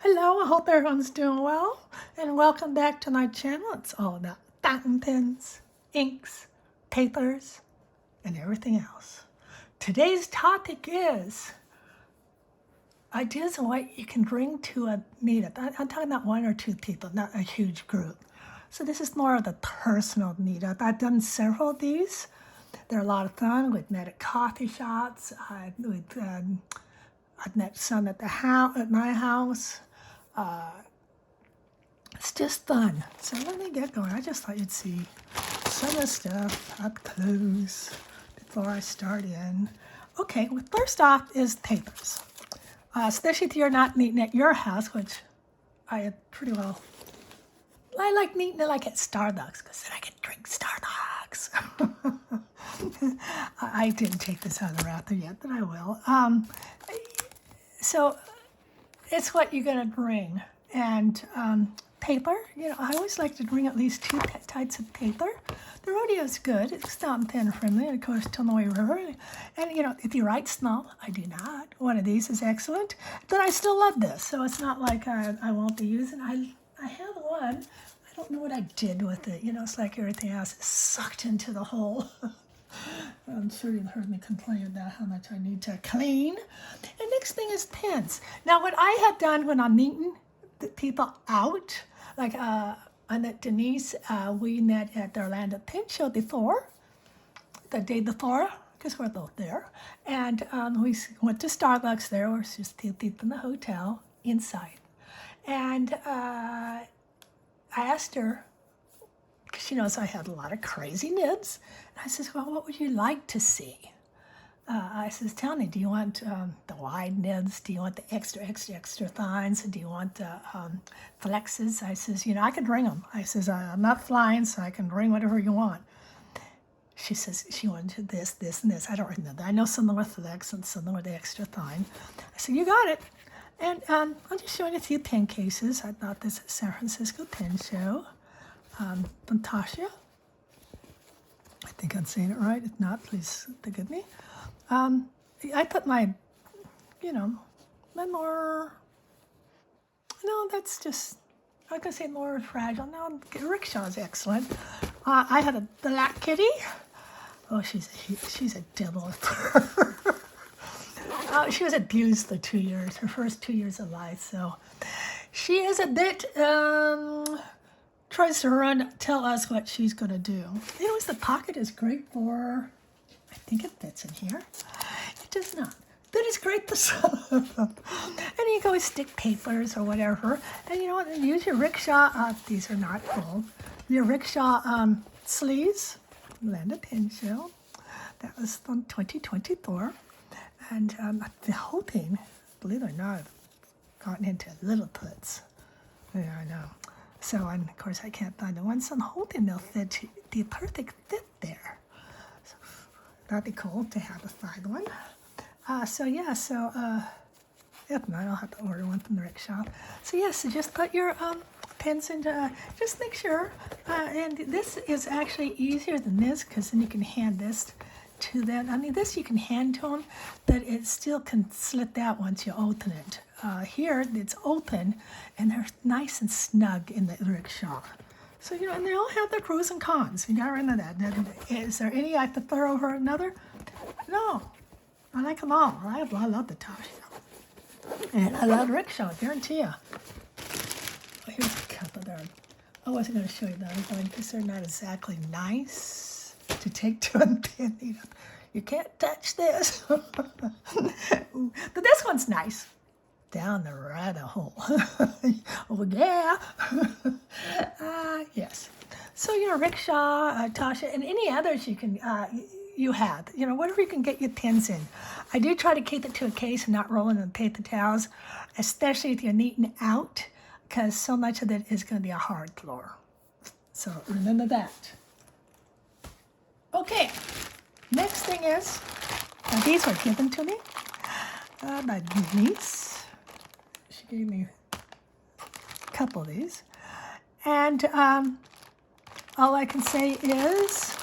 Hello, I hope everyone's doing well, and welcome back to my channel. It's all about fountain pens, inks, papers, and everything else. Today's topic is ideas on what you can bring to a meetup. I'm talking about one or two people, not a huge group. So this is more of the personal meetup. I've done several of these. They're a lot of fun. We've met at coffee shops. I've met some at my house. It's just fun. So let me get going. I just thought you'd see some of the stuff up close before I start in. Okay, well, first off is papers. Especially if you're not meeting at your house, which I pretty well. I like meeting like at Starbucks because then I can drink Starbucks. I didn't take this out of the wrapper yet, but I will. So it's what you're going to bring. And paper, I always like to bring at least two types of paper. The Rhodeo's good. It's fountain pen friendly, and of course, Tomoe River. And, if you write small, I do not. One of these is excellent. But I still love this, so it's not like I won't be using. I have one. I don't know what I did with it. It's like everything else is sucked into the hole. I'm sure you've heard me complain about how much I need to clean. And next thing is pens. Now, what I have done when I'm meeting the people out, like I met Denise, we met at the Orlando Pen Show before, the day before, because we're both there. And we went to Starbucks there, or just people in the hotel inside. And I asked her, because she knows I had a lot of crazy nibs. And I says, well, what would you like to see? I says, tell me, do you want the wide nibs? Do you want the extra fines? Do you want the flexes? I says, I can bring them. I says, I'm not flying, so I can bring whatever you want. She says she wanted this, and this. I don't remember. I know some of them with flex and some of them with the extra fine. I said, you got it. And I'm just showing a few pen cases. I bought this at San Francisco Pen Show. From Tasha. I think I'm saying it right. If not, please forgive me. I put my more, no, that's just, I'm going to say more fragile. No, Rickshaw is excellent. I had a black kitty. Oh, she's a devil. She was abused for 2 years, her first 2 years of life. So she is a bit, tries to tell us what she's going to do. Anyways, the pocket is great for, I think it fits in here. It does not. But it's great for some of them. And you can always stick papers or whatever. And you know what? Use your rickshaw. These are not full. Your rickshaw sleeves. Orlando Pen Show. That was from 2024. And I'm hoping, believe it or not, I've gotten into little puts. Yeah, I know. So, and of course, I can't find the ones. So I'm hoping they'll fit the perfect fit there. So that'd be cool to have a 5-1. If not, I'll have to order one from the rickshaw. So just put your pens into, just make sure. And this is actually easier than this because then you can hand this to them. I mean, this you can hand to them, but it still can slip out once you open it. Here, it's open, and they're nice and snug in the rickshaw. So, and they all have their pros and cons. You got to remember that. Is there any I prefer over another? No. I like them all. I love the Tasha. And I love rickshaw, I guarantee you. Well, here's a couple there. I wasn't going to show you the other one because they're not exactly nice to take to a pen meetup. You can't touch this. But this one's nice. Down the rabbit hole. Oh, yeah. Yes. So, rickshaw, Tasha, and any others you can, you have. Whatever you can get your pens in. I do try to keep it to a case and not roll it in paper towels, especially if you're neating out, because so much of it is going to be a hard floor. So, remember that. Okay. Next thing is, these were given to me by Denise. She gave me a couple of these. And all I can say is,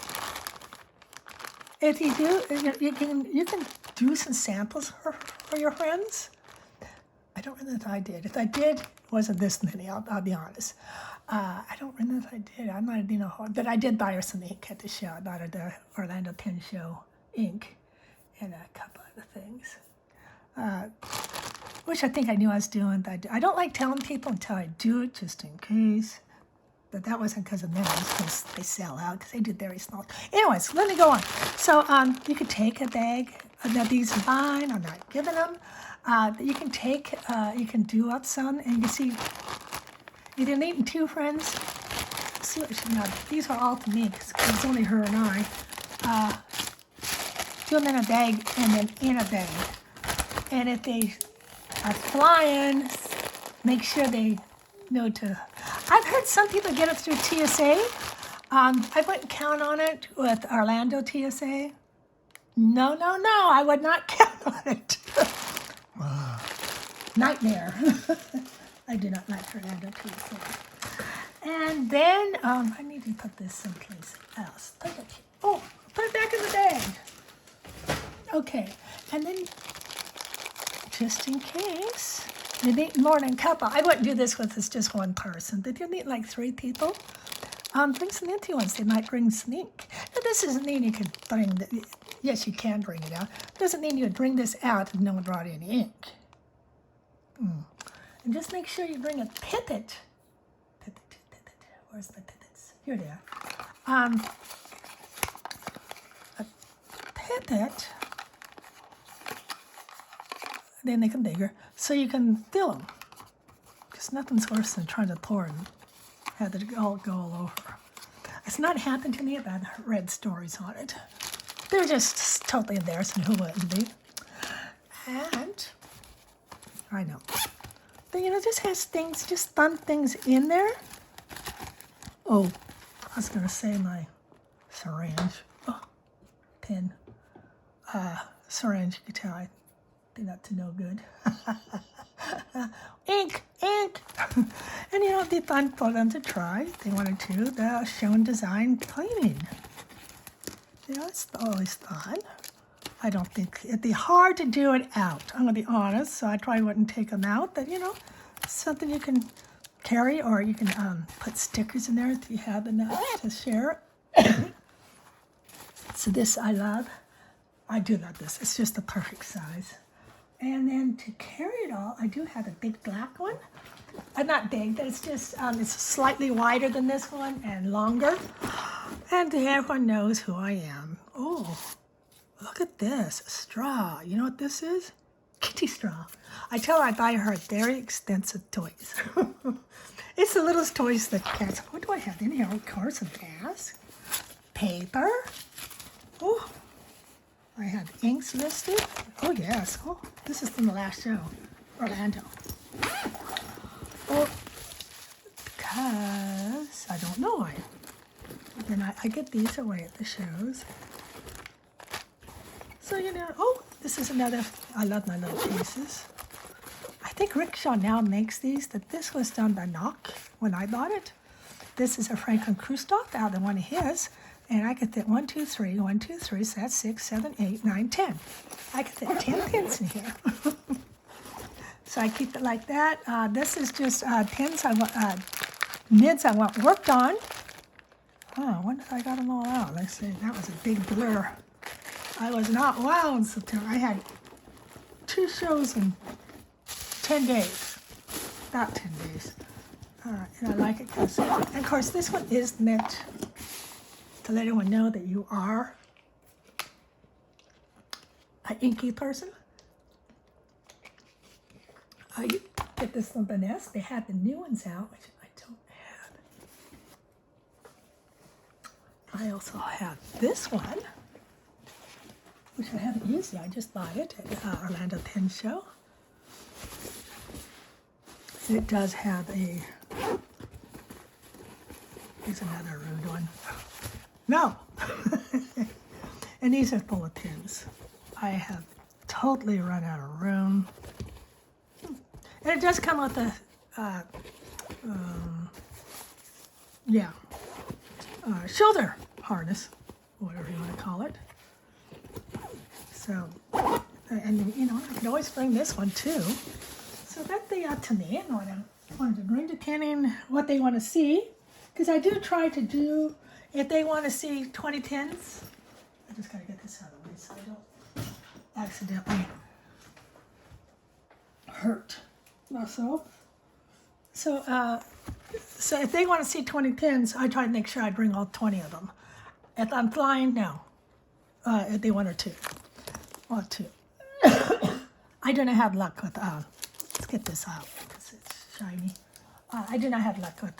if you do, you can do some samples for your friends. I don't remember if I did. If I did, it wasn't this many, I'll be honest. I don't remember if I did. I might have been a hard, but I did buy her some ink at the show. I bought her the Orlando Pen Show ink and a couple other things. Which I think I knew I was doing. I don't like telling people until I do it, just in case. But that wasn't because of minis, because they sell out, because they do very small. Anyways, let me go on. So you could take a bag. Now these are mine. I'm not giving them. You can take, you can do up some, and you can see, either meeting two friends. See what she, now, these are all to me, because it's only her and I. Do them in a bag, and then in a bag. And if they are flying, make sure they know to. I've heard some people get it through TSA. I wouldn't count on it with Orlando TSA. No, I would not count on it. Nightmare. I do not like Orlando TSA. And then, I need to put this someplace else. Oh, put it back in the bag. Okay, and then, just in case, you need more than a couple. I wouldn't do this with just one person, but if you need like 3 people, bring some empty ones. They might bring some ink. Now, this doesn't mean you can bring, yes, you can bring it out. It doesn't mean you would bring this out if no one brought any ink. And just make sure you bring a pipette. Where's my pipettes? Here they are. A pipette. They make them bigger, so you can fill them. Because nothing's worse than trying to pour and have it all go all over. It's not happened to me, but I've read stories on it. They're just totally embarrassing. Who wouldn't be? And I know. But you know, just has things, just fun things in there. Oh, I was gonna say my syringe. Oh, pen. Syringe, you can tell they're not to no good. Ink. And you know, it'd be fun for them to try if they wanted to. The show and design cleaning. You know, it's always fun. I don't think it'd be hard to do it out. I'm gonna be honest, so I probably wouldn't take them out. But you know, something you can carry, or you can put stickers in there if you have enough to share. So this I love. I do love this. It's just the perfect size. And then to carry it all, I do have a big black one. Not big, but it's just, it's slightly wider than this one and longer. And everyone knows who I am. Oh, look at this, a straw. You know what this is? Kitty straw. I tell her I buy her very expensive toys. It's the littlest toys that cats. What do I have in here? Of course, a mask, paper. Oh, I have inks listed. Oh, yes. Oh, this is from the last show, Orlando. Oh, because I don't know. Then I get these away at the shows. So, you know, oh, this is another, I love my little pieces. I think Rickshaw now makes these, but this was done by Nock when I bought it. This is a Franklin Kristoff out of one of his, and I could fit 1, 2, 3, 1, 2, 3, so that's 6, 7, 8, 9, 10. I could fit 10 pins in here. So I keep it like that. This is just pins I want, mids I want worked on. Oh, I wonder if I got them all out. Let's see, that was a big blur. I was not well in September. I had 2 shows in 10 days, about 10 days. And I like it because, and of course, this one is meant to let everyone know that you are an inky person. You get this from Vanessa. They have the new ones out, which I don't have. I also have this one, which I haven't used yet. I just bought it at Orlando Pen Show. It does have a, here's another rude one. No! And these are full of pins. I have totally run out of room. And it does come with a, shoulder harness, whatever you want to call it. So, and you know, I can always bring this one too. So So that's the to me. And what I wanted to bring to tinning, what they want to see. Because I do try to do, if they want to see 2010s, I just got to get this out of the way so I don't accidentally hurt myself. So if they want to see 2010s, I try to make sure I bring all 20 of them. If I'm flying, no. If they want or two. Or two. I do not have luck with, let's get this out because it's shiny. I do not have luck with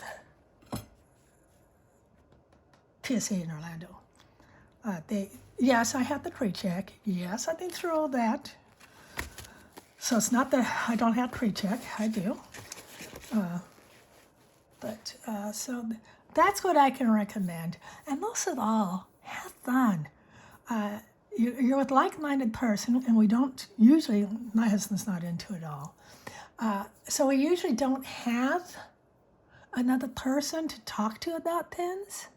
TSA in Orlando. Yes, I have the pre-check. Yes, I've been through all that. So it's not that I don't have pre-check. I do. So that's what I can recommend. And most of all, have fun. You're with a like-minded person, and we don't usually, my husband's not into it all. So we usually don't have another person to talk to about pens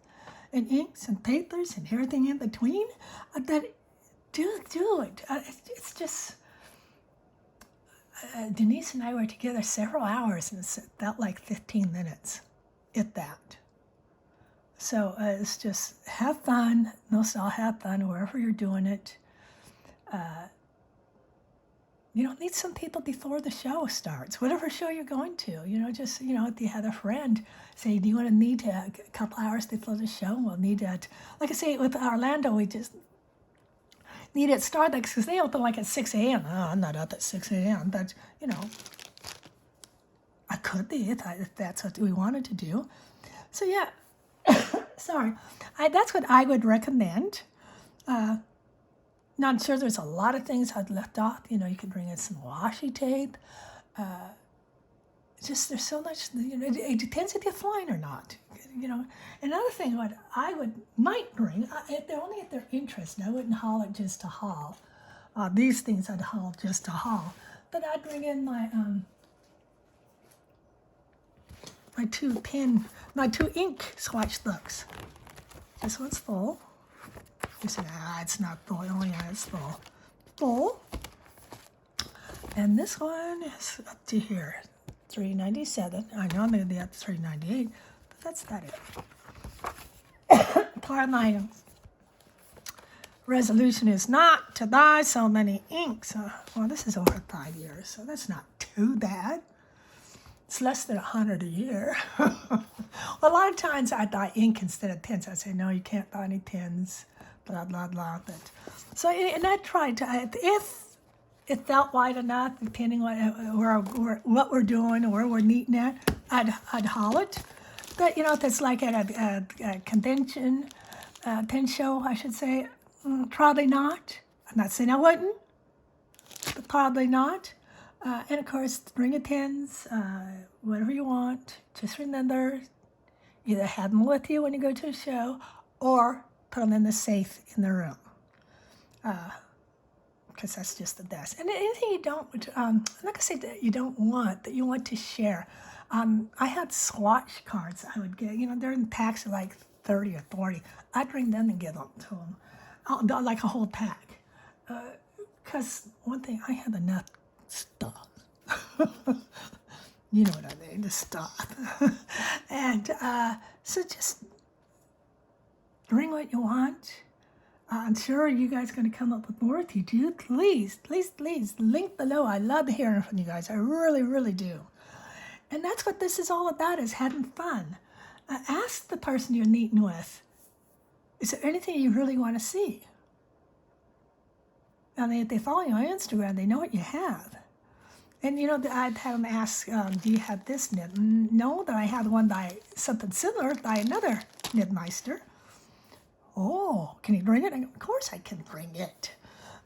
and inks and papers and everything in between. That do it. It's just, Denise and I were together several hours, and it felt like 15 minutes, if that. So it's just have fun. Most all have fun wherever you're doing it. Meet some people before the show starts, whatever show you're going to. Just, if you had a friend, say, do you want to meet a couple hours before the show? We'll need that. Like I say, with Orlando, we just need it started because they open like at 6 a.m. Oh, I'm not up at 6 a.m., but, I could be if that's what we wanted to do. So, yeah. Sorry. That's what I would recommend. Now, I'm sure there's a lot of things I've left off. You could bring in some washi tape. Just there's so much, it depends if you're flying or not. Another thing what I might bring, if they're interested, I wouldn't haul it just to haul. These things I'd haul just to haul. But I'd bring in my two ink swatch books. This one's full. You say, it's not full. Oh, yeah, it's full. Full. And this one is up to here, $3.97. I know I'm going to be up to $3.98, but that's not it. Part of my resolution is not to buy so many inks. Well, this is over 5 years, so that's not too bad. It's less than 100 a year. Well, a lot of times I buy ink instead of pens. I say, no, you can't buy any pens, blah, blah, blah. And I tried to, if it felt wide enough, depending on what we're doing or where we're meeting at, I'd haul it. But, if it's like at a convention, pen show, I should say, probably not. I'm not saying I wouldn't, but probably not. And of course, bring your pens, whatever you want. Just remember, either have them with you when you go to a show, or put them in the safe in the room. Because that's just the best. And anything you don't, I'm not going to say that you don't want, that you want to share. I had swatch cards I would get. They're in packs of like 30 or 40. I'd bring them and give them to them, like a whole pack. Because one thing, I have enough stuff. You know what I mean, the stuff. And so just bring what you want. I'm sure you guys are going to come up with more. If you do, please, link below. I love hearing from you guys. I really, really do. And that's what this is all about, is having fun. Ask the person you're meeting with, is there anything you really want to see? I mean, if they follow you on Instagram, they know what you have. And, I'd have them ask, do you have this nib? No, but I have one by something similar by another Nibmeister. Oh, can you bring it? Of course I can bring it.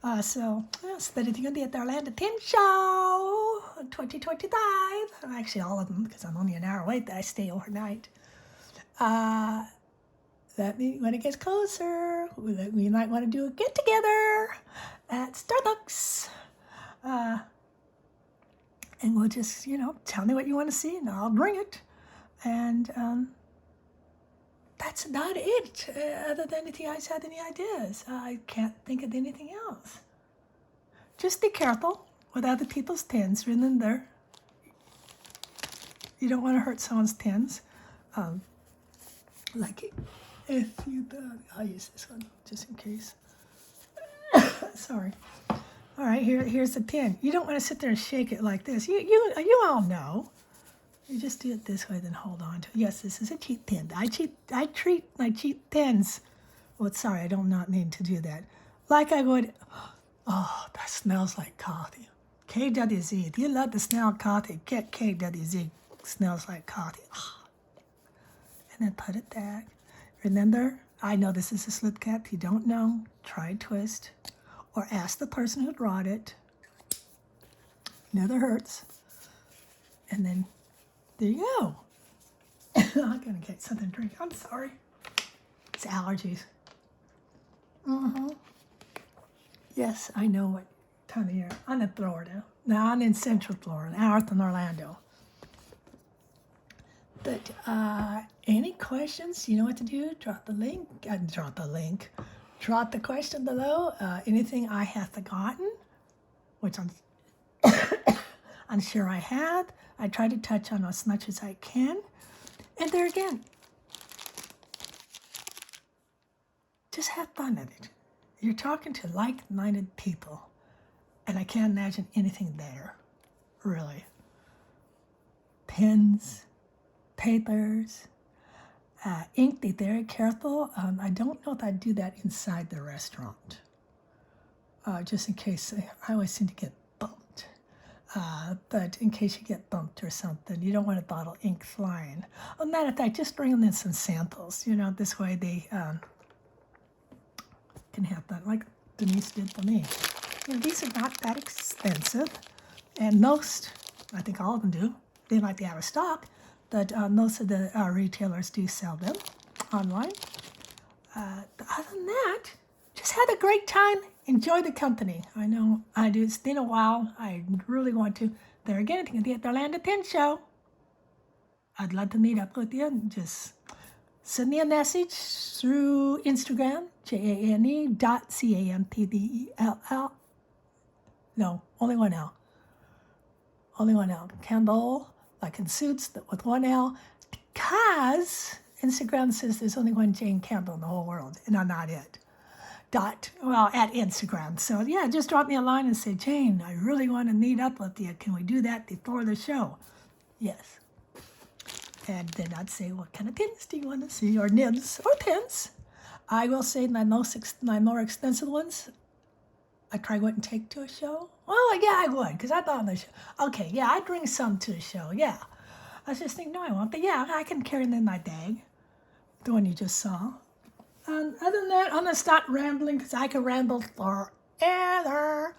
Yes, but if you're going to be at the Orlando Pen Show 2025, actually all of them, because I'm only an hour away, but I stay overnight. That means when it gets closer, we might want to do a get-together at Starbucks. And we'll just, tell me what you want to see, and I'll bring it. And that's about it. Other than if you guys had any ideas, I can't think of anything else. Just be careful with other people's pens. Remember, You don't want to hurt someone's tins. Like if you, I'll use this one just in case. Sorry. All right, here's the tin. You don't want to sit there and shake it like this. You all know. You just do it this way, then hold on to it. Yes, this is a cheat tin. I treat my cheat tins. Well, sorry, I don't not need to do that. Like I would. Oh, that smells like coffee. KWZ. If you love the smell of coffee, get KWZ. Smells like coffee. Oh. And then put it back. Remember, I know this is a slip cap. If you don't know, try twist. Or ask the person who brought it. Never hurts. And then, there you go. I'm going to get something to drink. I'm sorry. It's allergies. Yes, I know what time of year. I'm in Florida. Now I'm in Central Florida, north in Orlando. But any questions, you know what to do. Drop the link. Drop the question below. Anything I have forgotten, which I'm sure I have. I try to touch on as much as I can. And there again, just have fun with it. You're talking to like-minded people, and I can't imagine anything better, really. Pens, papers, ink, be very careful. I don't know if I'd do that inside the restaurant, just in case. I always seem to get bumped. But in case you get bumped or something, you don't want a bottle of ink flying. Well, matter of fact, just bring them in some samples. This way they can have that, like Denise did for me. These are not that expensive, and most, I think all of them do. They might be out of stock, but most of the retailers do sell them online. But other than that, just had a great time. Enjoy the company. I know I do. It's been a while. I really want to. There again, I think at the Orlando Tin Show. I'd love to meet up with you and just send me a message through Instagram, JANE.CAMPBELL. No, only one L. Only one L. Campbell, like in suits, with one L, because Instagram says there's only one Jane Campbell in the whole world, and I'm not it. At Instagram. So yeah, just drop me a line and say, Jane, I really want to meet up with you. Can we do that before the show? Yes. And then I'd say, what kind of pins do you want to see? Or nibs or pins. I will say my more expensive ones, I probably wouldn't take to a show. Well, yeah, I would, because I thought on the show. Okay, yeah, I'd bring some to a show, yeah. I was just thinking, no, I won't. But yeah, I can carry them in my bag. The one you just saw. Other than that, I'm going to stop rambling because I could ramble forever.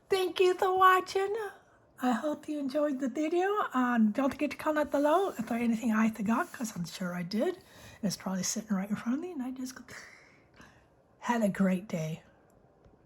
Thank you for watching. I hope you enjoyed the video. Don't forget to comment below if there's anything I forgot, because I'm sure I did. It's probably sitting right in front of me, and I just had a great day.